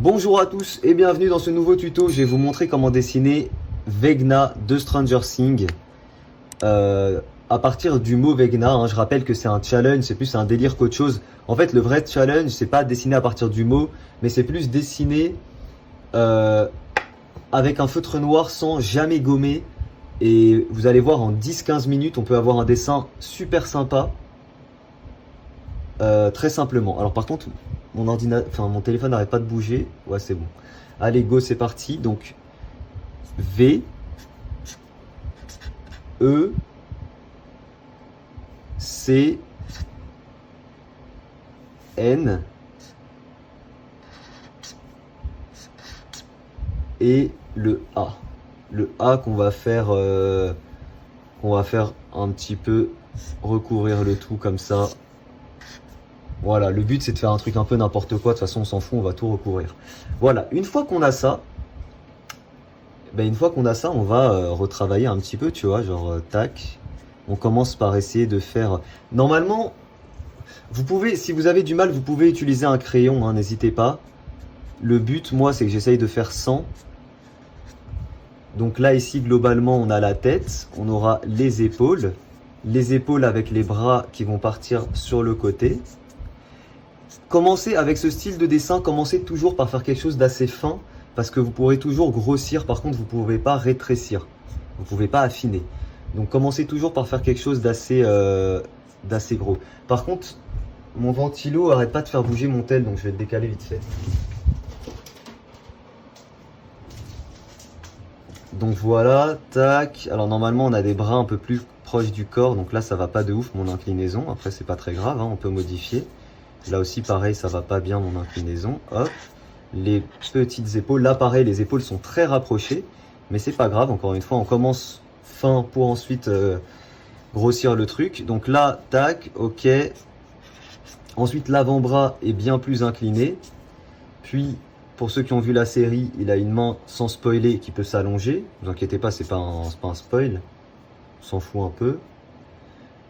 Bonjour à tous et bienvenue dans ce nouveau tuto. Je vais vous montrer comment dessiner Vecna de Stranger Things à partir du mot Vecna. Je rappelle que c'est un challenge, c'est plus un délire qu'autre chose. En fait, le vrai challenge, c'est pas dessiner à partir du mot, mais c'est plus dessiner avec un feutre noir sans jamais gommer. Et vous allez voir, en 10-15 minutes, on peut avoir un dessin super sympa. Très simplement. Alors par contre, mon téléphone n'arrête pas de bouger. Ouais, c'est bon. Allez, go, c'est parti. Donc, V, E, C, N, et le A. Le A qu'on va faire un petit peu recouvrir le tout comme ça. Voilà, le but c'est de faire un truc un peu n'importe quoi, de toute façon on s'en fout, on va tout recouvrir. Voilà, une fois qu'on a ça, on va retravailler un petit peu, tu vois, genre tac. On commence par essayer de faire... Normalement, vous pouvez, si vous avez du mal, vous pouvez utiliser un crayon, n'hésitez pas. Le but, moi, c'est que j'essaye de faire 100. Donc là, ici, globalement, on a la tête, on aura les épaules avec les bras qui vont partir sur le côté. Commencez avec ce style de dessin, commencez toujours par faire quelque chose d'assez fin, parce que vous pourrez toujours grossir, par contre vous ne pouvez pas rétrécir, vous ne pouvez pas affiner. Donc commencez toujours par faire quelque chose d'assez gros. Par contre, mon ventilo arrête pas de faire bouger mon tel, donc je vais le décaler vite fait. Donc voilà, tac. Alors normalement on a des bras un peu plus proches du corps, donc là ça va pas de ouf mon inclinaison, après c'est pas très grave, on peut modifier. Là aussi, pareil, ça va pas bien mon inclinaison. Hop, les petites épaules. Là, pareil, les épaules sont très rapprochées. Mais c'est pas grave, encore une fois, on commence fin pour ensuite grossir le truc. Donc là, tac, ok. Ensuite, l'avant-bras est bien plus incliné. Puis, pour ceux qui ont vu la série, il a une main sans spoiler qui peut s'allonger. Ne vous inquiétez pas, c'est pas un spoil. On s'en fout un peu.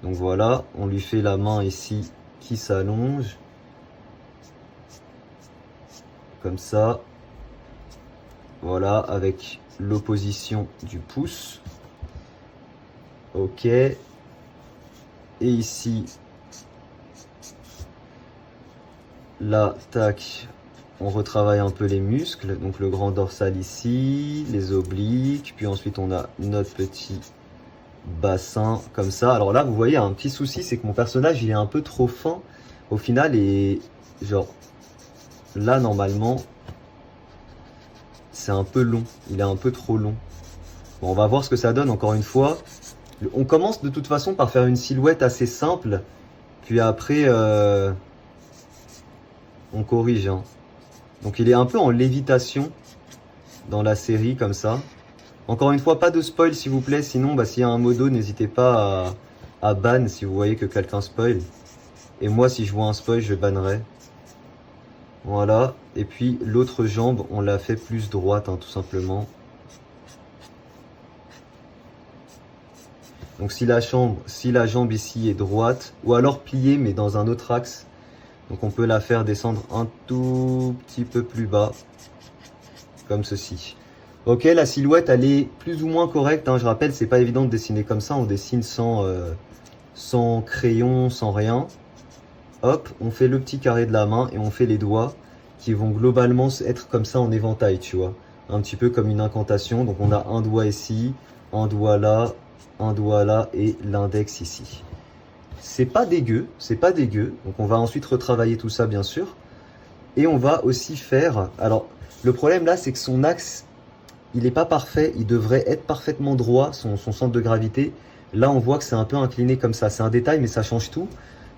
Donc voilà, on lui fait la main ici qui s'allonge comme ça, voilà, avec l'opposition du pouce. Ok, et ici là, tac, on retravaille un peu les muscles, donc le grand dorsal ici, les obliques, puis ensuite on a notre petit bassin comme ça. Alors là, vous voyez, un petit souci, c'est que mon personnage il est un peu trop fin au final, et genre là normalement c'est un peu long, il est un peu trop long. Bon, on va voir ce que ça donne. Encore une fois, on commence de toute façon par faire une silhouette assez simple, puis après on corrige, Donc il est un peu en lévitation dans la série comme ça. Encore une fois, pas de spoil s'il vous plaît, sinon s'il y a un modo, n'hésitez pas à ban si vous voyez que quelqu'un spoil. Et moi, si je vois un spoil, je bannerai. Voilà, et puis l'autre jambe, on l'a fait plus droite, tout simplement. Donc si la jambe ici est droite, ou alors pliée mais dans un autre axe, donc on peut la faire descendre un tout petit peu plus bas, comme ceci. Ok, la silhouette elle est plus ou moins correcte, je rappelle, c'est pas évident de dessiner comme ça, on dessine sans crayon, sans rien. Hop, on fait le petit carré de la main et on fait les doigts qui vont globalement être comme ça en éventail, tu vois. Un petit peu comme une incantation. Donc on a un doigt ici, un doigt là et l'index ici. C'est pas dégueu, c'est pas dégueu. Donc on va ensuite retravailler tout ça bien sûr. Et on va aussi faire... Alors le problème là c'est que son axe, il n'est pas parfait. Il devrait être parfaitement droit, son centre de gravité. Là on voit que c'est un peu incliné comme ça. C'est un détail mais ça change tout.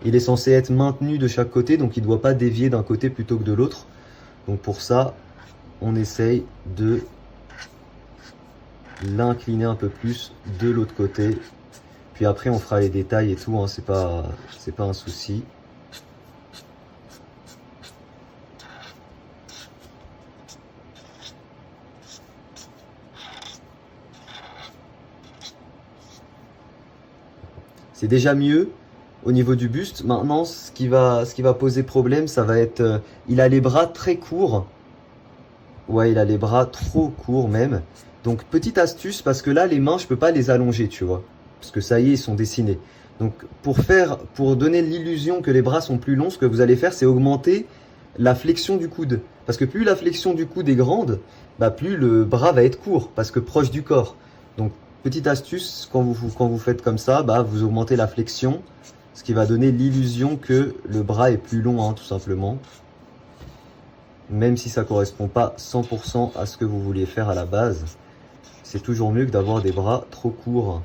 Il est censé être maintenu de chaque côté, donc il ne doit pas dévier d'un côté plutôt que de l'autre. Donc pour ça, on essaye de l'incliner un peu plus de l'autre côté. Puis après, on fera les détails et tout, c'est pas un souci. C'est déjà mieux au niveau du buste. Maintenant, ce qui va poser problème, ça va être... il a les bras très courts. Ouais, il a les bras trop courts même. Donc petite astuce, parce que là les mains je peux pas les allonger, tu vois. Parce que ça y est, ils sont dessinés. Donc pour donner l'illusion que les bras sont plus longs, ce que vous allez faire c'est augmenter la flexion du coude. Parce que plus la flexion du coude est grande, bah plus le bras va être court, parce que proche du corps. Donc petite astuce, quand vous faites comme ça, bah vous augmentez la flexion, ce qui va donner l'illusion que le bras est plus long, hein, tout simplement. Même si ça correspond pas 100% à ce que vous vouliez faire à la base, c'est toujours mieux que d'avoir des bras trop courts.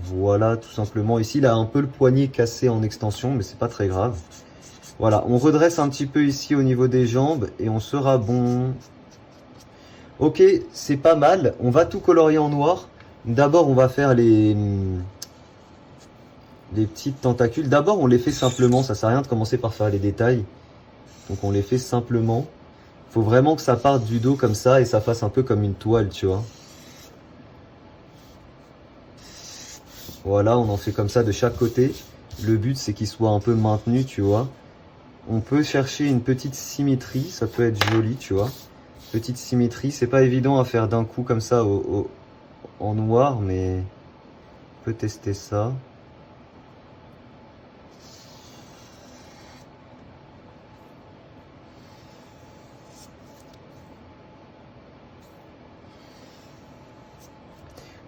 Voilà, tout simplement. Ici, il a un peu le poignet cassé en extension, mais c'est pas très grave. Voilà, on redresse un petit peu ici au niveau des jambes et on sera bon. Ok, c'est pas mal. On va tout colorier en noir. D'abord, on va faire les petites tentacules. D'abord, on les fait simplement. Ça sert à rien de commencer par faire les détails. Donc, on les fait simplement. Faut vraiment que ça parte du dos comme ça et ça fasse un peu comme une toile, tu vois. Voilà, on en fait comme ça de chaque côté. Le but, c'est qu'il soit un peu maintenu, tu vois. On peut chercher une petite symétrie, ça peut être joli, tu vois. Petite symétrie, c'est pas évident à faire d'un coup comme ça en noir, mais on peut tester ça.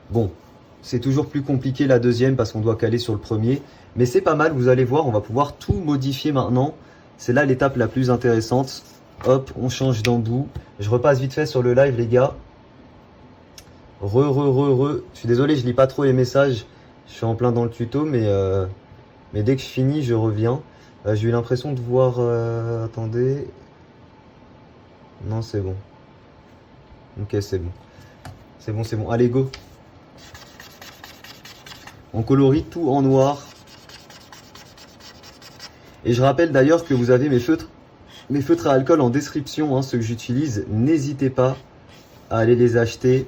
Bon, c'est toujours plus compliqué la deuxième parce qu'on doit caler sur le premier. Mais c'est pas mal, vous allez voir, on va pouvoir tout modifier maintenant. C'est là l'étape la plus intéressante. Hop, on change d'embout. Je repasse vite fait sur le live, les gars. Je suis désolé, je lis pas trop les messages. Je suis en plein dans le tuto, mais dès que je finis, je reviens. J'ai eu l'impression de voir... attendez. Non, c'est bon. Ok, c'est bon. C'est bon, c'est bon. Allez, go. On colorie tout en noir. Et je rappelle d'ailleurs que vous avez mes feutres à alcool en description, hein, ceux que j'utilise. N'hésitez pas à aller les acheter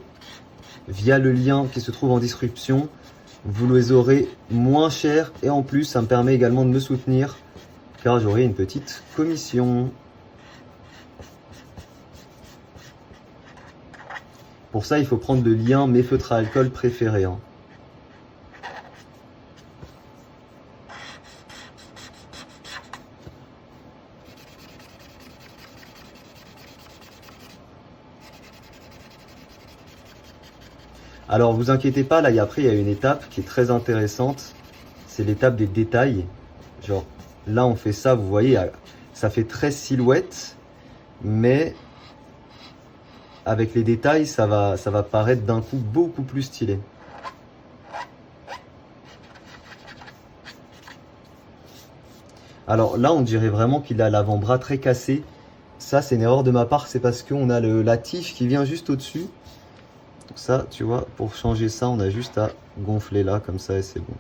via le lien qui se trouve en description. Vous les aurez moins cher et en plus ça me permet également de me soutenir car j'aurai une petite commission. Pour ça il faut prendre le lien mes feutres à alcool préférés, hein. Alors vous inquiétez pas, là après il y a une étape qui est très intéressante, c'est l'étape des détails. Genre là on fait ça, vous voyez, ça fait très silhouette, mais avec les détails ça va paraître d'un coup beaucoup plus stylé. Alors là on dirait vraiment qu'il a l'avant-bras très cassé. Ça c'est une erreur de ma part, c'est parce qu'on a la tige qui vient juste au-dessus. Ça, tu vois, pour changer ça, on a juste à gonfler là, comme ça, et c'est bon.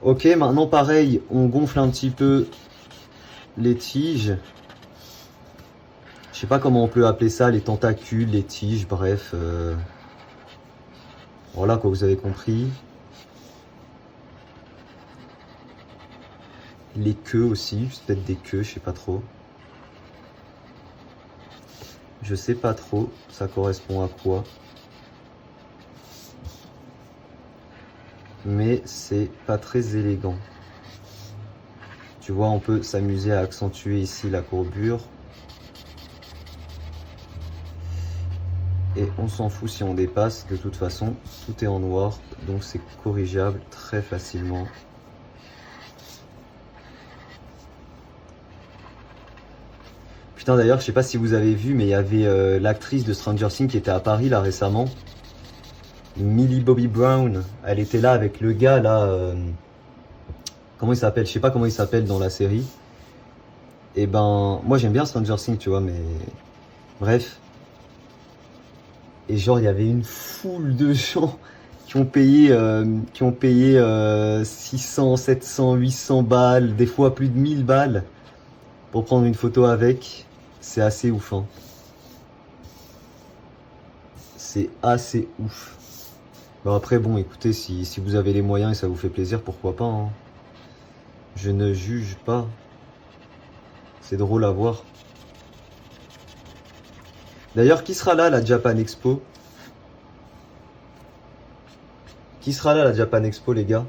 Ok, maintenant pareil, on gonfle un petit peu les tiges. Je sais pas comment on peut appeler ça, les tentacules, les tiges, bref. Voilà quoi, vous avez compris. Les queues aussi, c'est peut-être des queues, je sais pas trop. Je sais pas trop, ça correspond à quoi. Mais c'est pas très élégant. Tu vois, on peut s'amuser à accentuer ici la courbure. Et on s'en fout si on dépasse, de toute façon, tout est en noir, donc c'est corrigeable très facilement. Putain d'ailleurs, je sais pas si vous avez vu, mais il y avait l'actrice de Stranger Things qui était à Paris là récemment. Millie Bobby Brown, elle était là avec le gars là, comment il s'appelle? Je sais pas comment il s'appelle dans la série. Et ben, moi j'aime bien Stranger Things, tu vois, mais bref. Et genre il y avait une foule de gens qui ont payé 600, 700, 800 balles, des fois plus de 1000 balles pour prendre une photo avec. C'est assez ouf, hein. C'est assez ouf. Bon après bon écoutez, si vous avez les moyens et ça vous fait plaisir, pourquoi pas, hein. Je ne juge pas. C'est drôle à voir. D'ailleurs, qui sera là à la Japan Expo? Qui sera là à la Japan Expo, les gars?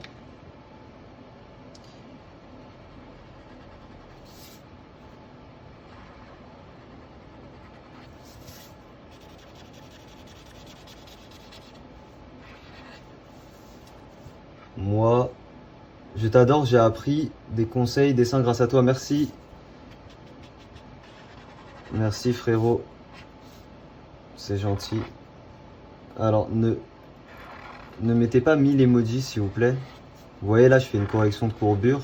Moi, je t'adore, j'ai appris des conseils dessin grâce à toi. Merci. Merci frérot. C'est gentil. Alors, ne mettez pas 1000 emojis s'il vous plaît. Vous voyez là, je fais une correction de courbure.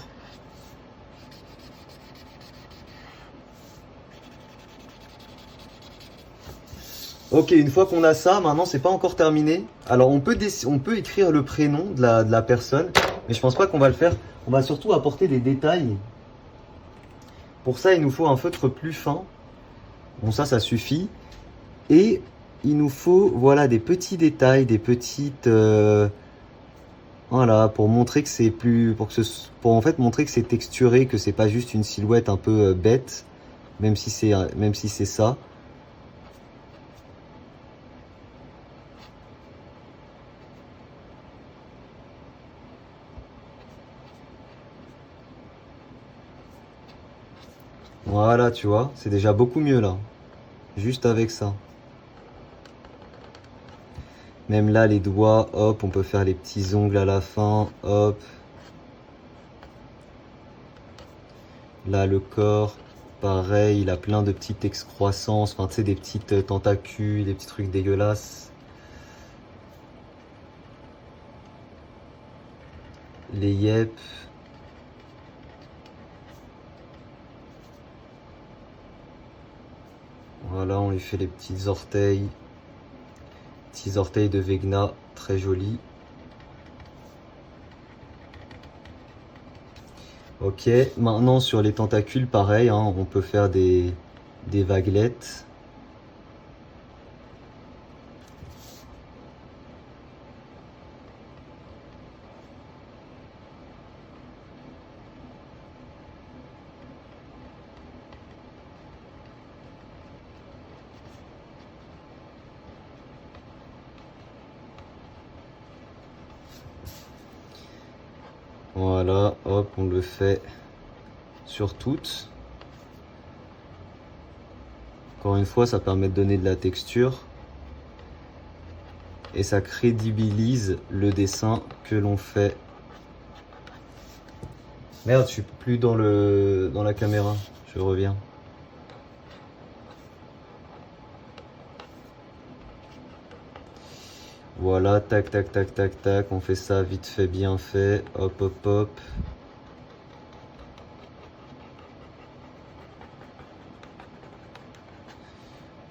Ok, une fois qu'on a ça, maintenant c'est pas encore terminé. Alors on peut écrire le prénom de la personne, mais je pense pas qu'on va le faire. On va surtout apporter des détails. Pour ça, il nous faut un feutre plus fin. Bon, ça suffit. Et il nous faut, voilà, des petits détails, des petites... voilà, pour montrer que c'est plus... Pour en fait montrer que c'est texturé, que c'est pas juste une silhouette un peu bête, même si c'est ça. Voilà, tu vois, c'est déjà beaucoup mieux là. Juste avec ça. Même là, les doigts, hop, on peut faire les petits ongles à la fin, hop. Là, le corps, pareil, il a plein de petites excroissances, enfin, tu sais, des petites tentacules, des petits trucs dégueulasses. Les yep. Voilà, on lui fait les petits orteils. Petits orteils de Vecna, très jolis. Ok, maintenant sur les tentacules, pareil, hein, on peut faire des vaguelettes. Voilà, hop, on le fait sur toutes. Encore une fois, ça permet de donner de la texture. Et ça crédibilise le dessin que l'on fait. Merde, je suis plus dans la caméra. Je reviens. Voilà, tac, tac, tac, tac, tac. On fait ça vite fait, bien fait. Hop, hop, hop.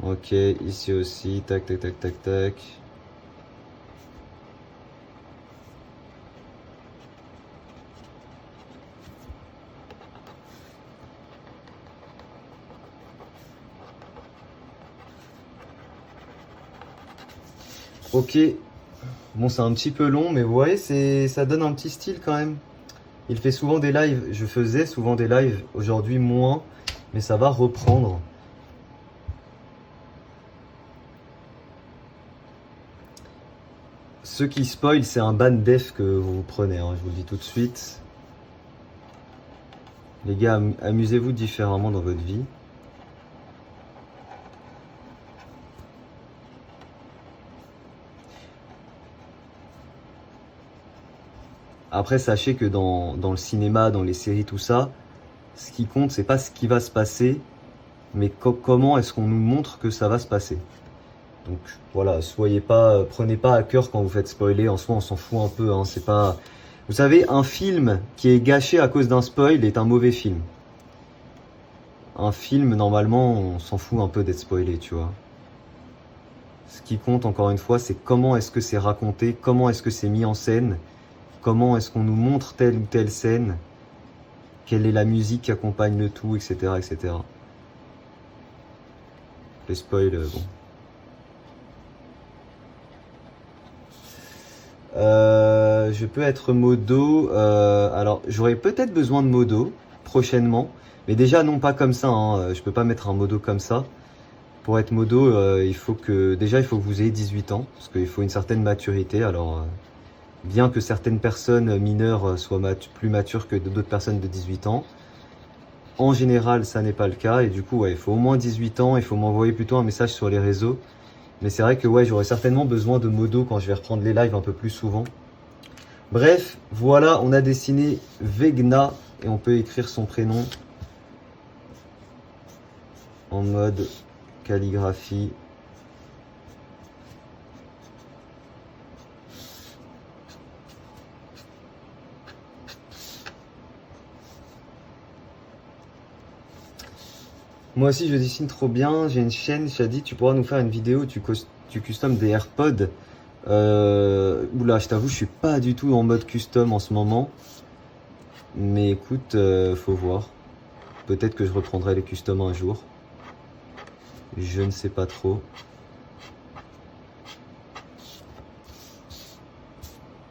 Ok, ici aussi. Tac, tac, tac, tac, tac. Ok, bon c'est un petit peu long, mais vous voyez, ça donne un petit style quand même. Il fait souvent des lives, je faisais souvent des lives, aujourd'hui moins, mais ça va reprendre. Ceux qui spoil, c'est un ban def que vous prenez, hein, je vous le dis tout de suite. Les gars, amusez-vous différemment dans votre vie. Après, sachez que dans le cinéma, dans les séries, tout ça, ce qui compte, c'est pas ce qui va se passer, mais comment est-ce qu'on nous montre que ça va se passer. Donc voilà, prenez pas à cœur quand vous faites spoiler. En soi, on s'en fout un peu. Hein, c'est pas. Vous savez, un film qui est gâché à cause d'un spoil est un mauvais film. Un film, normalement, on s'en fout un peu d'être spoilé, tu vois. Ce qui compte, encore une fois, c'est comment est-ce que c'est raconté, comment est-ce que c'est mis en scène. Comment est-ce qu'on nous montre telle ou telle scène? Quelle est la musique qui accompagne le tout, etc. etc. Les spoils, bon. Je peux être modo. Alors, j'aurais peut-être besoin de modo prochainement. Mais déjà, non pas comme ça. Hein, je peux pas mettre un modo comme ça. pour être modo, il faut que vous ayez 18 ans, parce qu'il faut une certaine maturité. Alors, bien que certaines personnes mineures soient plus matures que d'autres personnes de 18 ans, en général, ça n'est pas le cas. Et du coup, ouais, il faut au moins 18 ans. Il faut m'envoyer plutôt un message sur les réseaux. Mais c'est vrai que ouais, j'aurai certainement besoin de modo quand je vais reprendre les lives un peu plus souvent. Bref, voilà, on a dessiné Vegna et on peut écrire son prénom en mode calligraphie. Moi aussi je dessine trop bien, j'ai une chaîne, Shadi, tu pourras nous faire une vidéo, tu custom des AirPods. Oula, je t'avoue, je suis pas du tout en mode custom en ce moment. Mais écoute, faut voir. Peut-être que je reprendrai les customs un jour. Je ne sais pas trop.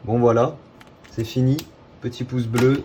Bon voilà, c'est fini. Petit pouce bleu.